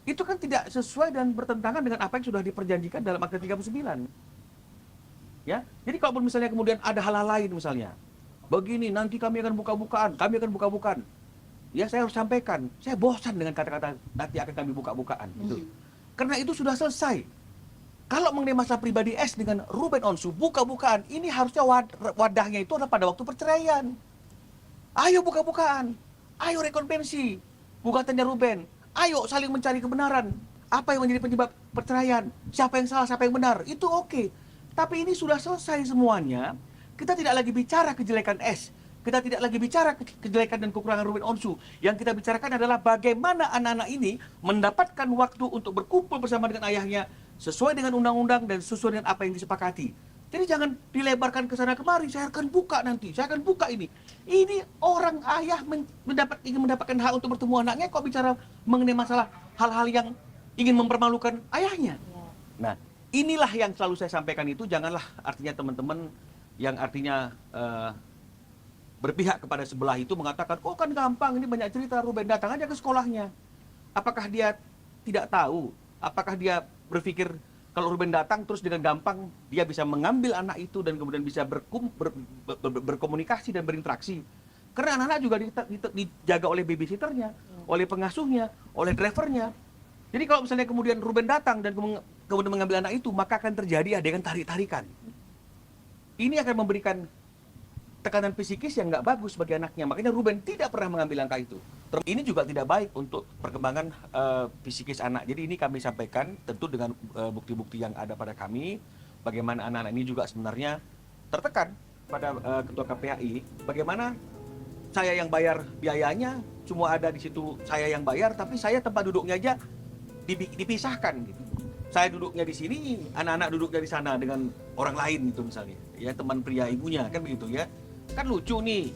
Itu kan tidak sesuai dan bertentangan dengan apa yang sudah diperjanjikan dalam Akta 39. Ya, jadi kalau misalnya kemudian ada hal-hal lain misalnya, begini nanti kami akan buka-bukaan. Ya saya harus sampaikan, saya bosan dengan kata-kata nanti akan kami buka-bukaan. Gitu. Karena itu sudah selesai. Kalau mengenai masalah pribadi S dengan Ruben Onsu, buka-bukaan, ini harusnya wadahnya itu adalah pada waktu perceraian. Ayo buka-bukaan, ayo rekonvensi, gugatannya Ruben, ayo saling mencari kebenaran. Apa yang menjadi penyebab perceraian, siapa yang salah, siapa yang benar, itu oke. Tapi ini sudah selesai semuanya, kita tidak lagi bicara kejelekan S, kita tidak lagi bicara kejelekan dan kekurangan Ruben Onsu. Yang kita bicarakan adalah bagaimana anak-anak ini mendapatkan waktu untuk berkumpul bersama dengan ayahnya, sesuai dengan undang-undang dan sesuai dengan apa yang disepakati. Jadi jangan dilebarkan ke sana kemari, saya akan buka nanti, saya akan buka ini. Ini orang ayah ingin mendapatkan hak untuk bertemu anaknya, kok bicara mengenai masalah hal-hal yang ingin mempermalukan ayahnya. Nah, inilah yang selalu saya sampaikan itu, janganlah artinya teman-teman yang artinya berpihak kepada sebelah itu mengatakan, oh kan gampang, ini banyak cerita, Ruben datang aja ke sekolahnya. Apakah dia tidak tahu? Apakah dia berpikir kalau Ruben datang terus dengan gampang dia bisa mengambil anak itu dan kemudian bisa berkomunikasi dan berinteraksi? Karena anak-anak juga dijaga oleh babysitternya, oleh pengasuhnya, oleh drivernya. Jadi kalau misalnya kemudian Ruben datang dan kemudian mengambil anak itu, maka akan terjadi adegan tarik-tarikan. Ini akan memberikan tekanan psikis yang nggak bagus bagi anaknya. Makanya Ruben tidak pernah mengambil langkah itu. Ini juga tidak baik untuk perkembangan psikis anak. Jadi ini kami sampaikan tentu dengan bukti-bukti yang ada pada kami. Bagaimana anak-anak ini juga sebenarnya tertekan pada ketua KPAI. Bagaimana saya yang bayar biayanya, cuma ada di situ saya yang bayar, tapi saya tempat duduknya aja dipisahkan gitu. Saya duduknya di sini, anak-anak duduknya di sana dengan orang lain gitu misalnya. Ya teman pria ibunya kan begitu ya. Kan lucu nih.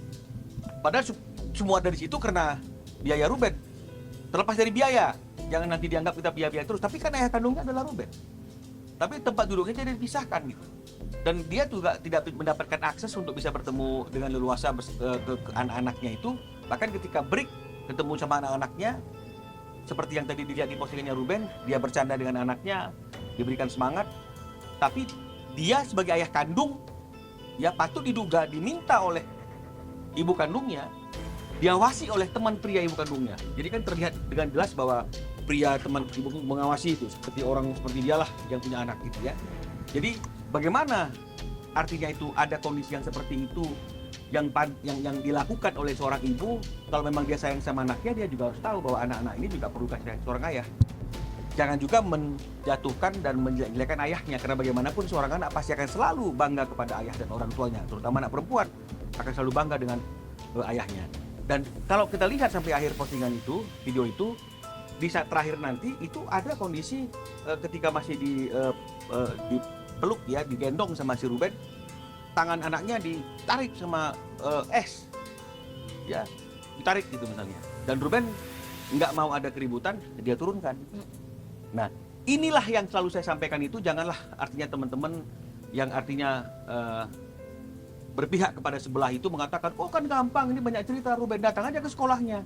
Padahal semua dari situ karena biaya Ruben. Terlepas dari biaya, jangan nanti dianggap kita biaya-biaya terus. Tapi kan ayah kandungnya adalah Ruben. Tapi tempat duduknya jadi dipisahkan gitu. Dan dia juga tidak mendapatkan akses untuk bisa bertemu dengan leluasa ke anak-anaknya itu. Bahkan ketika break ketemu sama anak-anaknya, seperti yang tadi dilihat di postingannya Ruben, dia bercanda dengan anaknya, diberikan semangat. Tapi dia sebagai ayah kandung, ya patut diduga diminta oleh ibu kandungnya, diawasi oleh teman pria ibu kandungnya. Jadi kan terlihat dengan jelas bahwa pria teman ibu mengawasi itu seperti orang seperti dialah yang punya anak gitu ya. Jadi bagaimana artinya itu ada kondisi yang seperti itu yang dilakukan oleh seorang ibu. Kalau memang dia sayang sama anaknya, dia juga harus tahu bahwa anak-anak ini juga perlu kasih sayang seorang ayah. Jangan juga menjatuhkan dan menjelek-jelekan ayahnya, karena bagaimanapun seorang anak pasti akan selalu bangga kepada ayah dan orang tuanya, terutama anak perempuan akan selalu bangga dengan ayahnya. Dan kalau kita lihat sampai akhir postingan itu, video itu, di saat terakhir nanti itu ada kondisi ketika masih dipeluk ya, digendong sama si Ruben, tangan anaknya ditarik sama S, ya ditarik gitu misalnya. Dan Ruben nggak mau ada keributan, dia turunkan. Nah, inilah yang selalu saya sampaikan itu, janganlah artinya teman-teman yang artinya berpihak kepada sebelah itu mengatakan, oh kan gampang, ini banyak cerita, Ruben datang aja ke sekolahnya.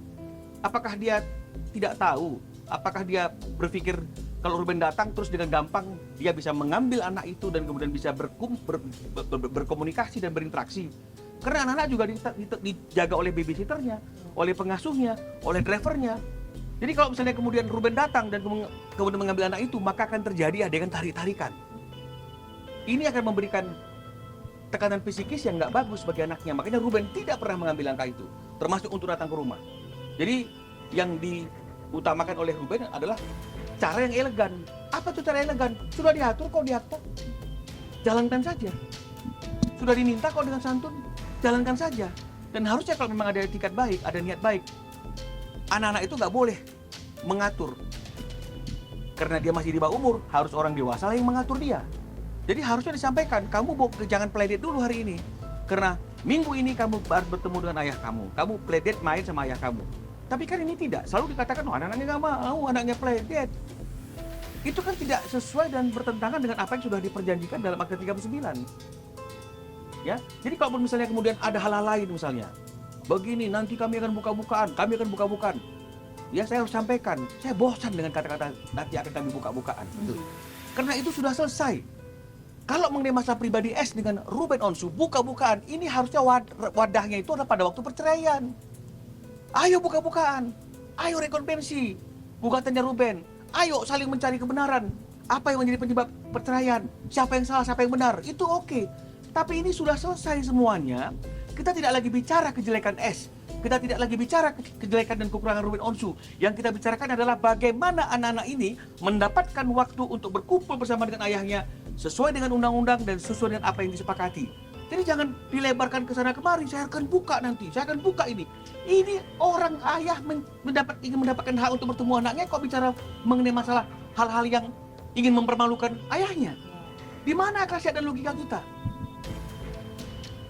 Apakah dia tidak tahu? Apakah dia berpikir kalau Ruben datang terus dengan gampang dia bisa mengambil anak itu dan kemudian bisa berkomunikasi dan berinteraksi? Karena anak-anak juga dijaga oleh babysitternya, oleh pengasuhnya, oleh drivernya. Jadi kalau misalnya kemudian Ruben datang dan kemudian mengambil anak itu, maka akan terjadi adegan tarik-tarikan. Ini akan memberikan tekanan psikis yang nggak bagus bagi anaknya. Makanya Ruben tidak pernah mengambil langkah itu, termasuk untuk datang ke rumah. Jadi yang diutamakan oleh Ruben adalah cara yang elegan. Apa tuh cara elegan? Sudah diatur kok di akta, jalankan saja. Sudah diminta kok dengan santun, jalankan saja. Dan harusnya kalau memang ada etikat baik, ada niat baik, anak-anak itu nggak boleh mengatur. Karena dia masih di bawah umur, harus orang dewasa lah yang mengatur dia. Jadi harusnya disampaikan, kamu jangan playdate dulu hari ini. Karena minggu ini kamu harus bertemu dengan ayah kamu. Kamu playdate main sama ayah kamu. Tapi kan ini tidak. Selalu dikatakan, oh anak-anaknya nggak mau, anaknya playdate. Itu kan tidak sesuai dan bertentangan dengan apa yang sudah diperjanjikan dalam Akta 39. Ya, jadi kalau misalnya kemudian ada hal-hal lain misalnya, begini nanti kami akan buka-bukaan. ya saya harus sampaikan, saya bosan dengan kata-kata nanti akan kami buka-bukaan. Karena itu sudah selesai. Kalau mengenai masalah pribadi S dengan Ruben Onsu, buka-bukaan, ini harusnya wadahnya itu adalah pada waktu perceraian. Ayo buka-bukaan, ayo rekonvensi, gugatannya Ruben, ayo saling mencari kebenaran. Apa yang menjadi penyebab perceraian, siapa yang salah, siapa yang benar, itu oke. Tapi ini sudah selesai semuanya, kita tidak lagi bicara kejelekan S, kita tidak lagi bicara kejelekan dan kekurangan Ruben Onsu. Yang kita bicarakan adalah bagaimana anak-anak ini mendapatkan waktu untuk berkumpul bersama dengan ayahnya, sesuai dengan undang-undang dan sesuai dengan apa yang disepakati. Jadi jangan dilebarkan ke sana kemari, saya akan buka nanti, saya akan buka ini. Ini orang ayah ingin mendapatkan hak untuk bertemu anaknya, kok bicara mengenai masalah hal-hal yang ingin mempermalukan ayahnya. Di mana akal sehat dan logika kita?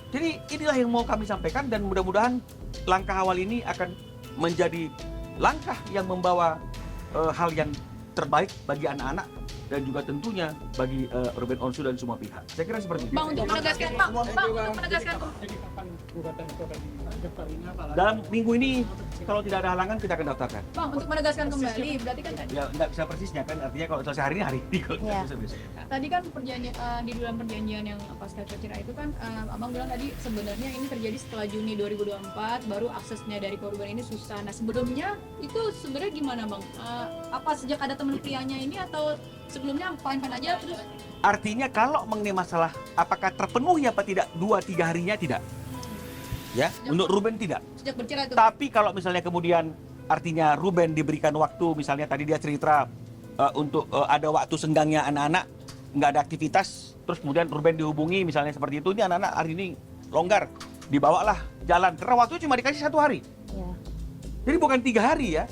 Jadi inilah yang mau kami sampaikan, dan mudah-mudahan langkah awal ini akan menjadi langkah yang membawa hal yang terbaik bagi anak-anak dan juga tentunya bagi Ruben Onsu dan semua pihak. Saya kira seperti itu. Bang, untuk menegaskan, Dalam minggu ini kalau tidak ada halangan kita akan daftarkan. Bang, untuk menegaskan kembali, berarti kan tadi. Ya nggak bisa persisnya kan, artinya kalau selesai hari ini kalau Ya. bisa besok. Tadi kan perjanjian di dalam perjanjian yang pasca cerai itu kan Abang bilang tadi sebenarnya ini terjadi setelah Juni 2024, baru aksesnya dari korban ini susah. Nah, sebelumnya itu sebenarnya gimana, Bang? Apa sejak ada teman prianya ini atau sebelumnya fine-fine aja terus? Artinya kalau mengenai masalah apakah terpenuhi apa tidak 2-3 harinya tidak. Ya, untuk Ruben tidak. Sejak bercerai itu. Tapi kalau misalnya kemudian artinya Ruben diberikan waktu, misalnya tadi dia cerita untuk ada waktu senggangnya anak-anak, nggak ada aktivitas, terus kemudian Ruben dihubungi misalnya seperti itu, ini anak-anak hari ini longgar, dibawalah jalan, karena waktu cuma dikasih 1 hari. Ya. Jadi bukan 3 hari ya,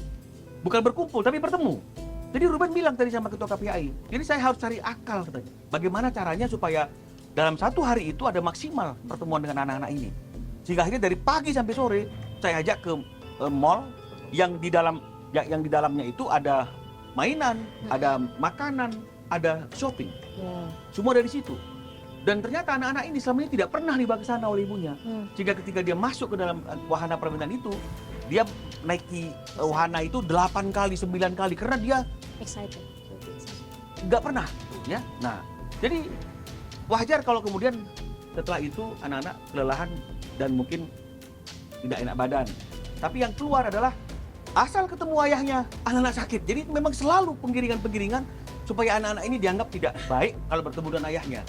bukan berkumpul tapi bertemu. Jadi Ruben bilang tadi sama ketua KPAI, jadi saya harus cari akal katanya, bagaimana caranya supaya dalam 1 hari itu ada maksimal pertemuan dengan anak-anak ini. Sehingga akhirnya dari pagi sampai sore saya ajak ke mall yang di dalamnya itu ada mainan, ada makanan, ada shopping. Ya. Semua dari situ. Dan ternyata anak-anak ini selama ini tidak pernah dibawa ke sana oleh ibunya. Sehingga ketika dia masuk ke dalam wahana permainan itu, dia naiki wahana itu 8 kali, 9 kali karena dia Excited. nggak pernah, ya. Nah, jadi wajar kalau kemudian setelah itu anak-anak kelelahan dan mungkin tidak enak badan. Tapi yang keluar adalah asal ketemu ayahnya, anak-anak sakit. Jadi memang selalu penggiringan-penggiringan supaya anak-anak ini dianggap tidak baik kalau bertemu dengan ayahnya.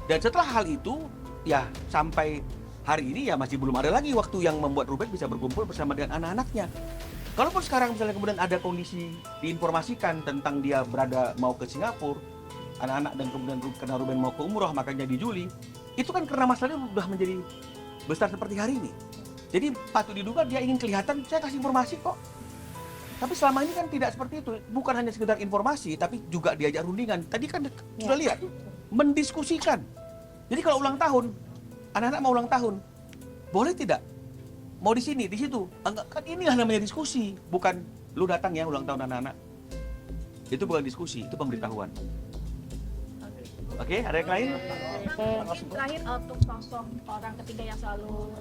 Dan setelah hal itu, ya sampai hari ini ya masih belum ada lagi waktu yang membuat Ruben bisa berkumpul bersama dengan anak-anaknya. Kalaupun sekarang misalnya kemudian ada kondisi diinformasikan tentang dia mau ke Singapura, anak-anak dan kemudian karena Ruben mau ke umroh makanya di Juli, itu kan karena masalahnya sudah menjadi besar seperti hari ini. Jadi patut diduga dia ingin kelihatan, saya kasih informasi kok. Tapi selama ini kan tidak seperti itu. Bukan hanya sekedar informasi, tapi juga diajak rundingan. Tadi kan sudah lihat, mendiskusikan. Jadi kalau ulang tahun, anak-anak mau ulang tahun, boleh tidak? Mau di sini, di situ. Kan inilah namanya diskusi. Bukan lu datang ya ulang tahun anak-anak. Itu bukan diskusi, itu pemberitahuan. Oke, ada yang lain? Mungkin terakhir untuk sosok orang ketiga yang selalu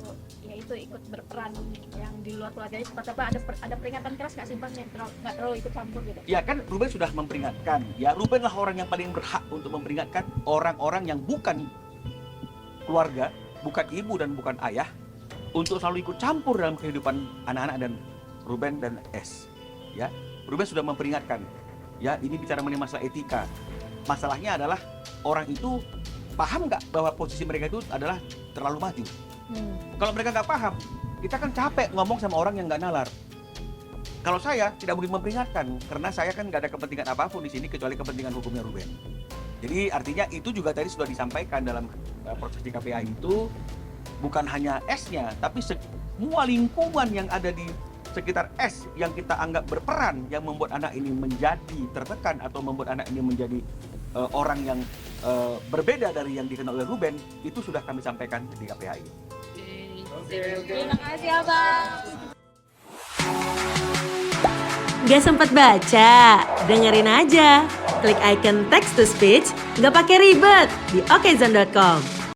yaitu ikut berperan yang di luar keluarga, seperti apa, ada peringatan keras nggak sih Bang, yang nggak terlalu ikut campur gitu? Ya kan Ruben sudah memperingatkan. Ya Ruben lah orang yang paling berhak untuk memperingatkan orang-orang yang bukan keluarga, bukan ibu dan bukan ayah, untuk selalu ikut campur dalam kehidupan anak-anak dan Ruben dan S. Ya, Ruben sudah memperingatkan. Ya, ini bicara mengenai masalah etika. Masalahnya adalah orang itu paham nggak bahwa posisi mereka itu adalah terlalu maju. Kalau mereka nggak paham, kita kan capek ngomong sama orang yang nggak nalar. Kalau saya tidak mungkin memperingatkan, karena saya kan nggak ada kepentingan apapun di sini kecuali kepentingan hukumnya Ruben. Jadi artinya itu juga tadi sudah disampaikan dalam proses di KPAI itu, bukan hanya S-nya, tapi semua lingkungan yang ada di sekitar S yang kita anggap berperan yang membuat anak ini menjadi tertekan atau membuat anak ini menjadi orang yang berbeda dari yang dikenal oleh Ruben, itu sudah kami sampaikan di KPAI. Terima kasih Abang. Gak sempat baca? Dengerin aja. Klik icon text to speech, gak pakai ribet di okezone.com.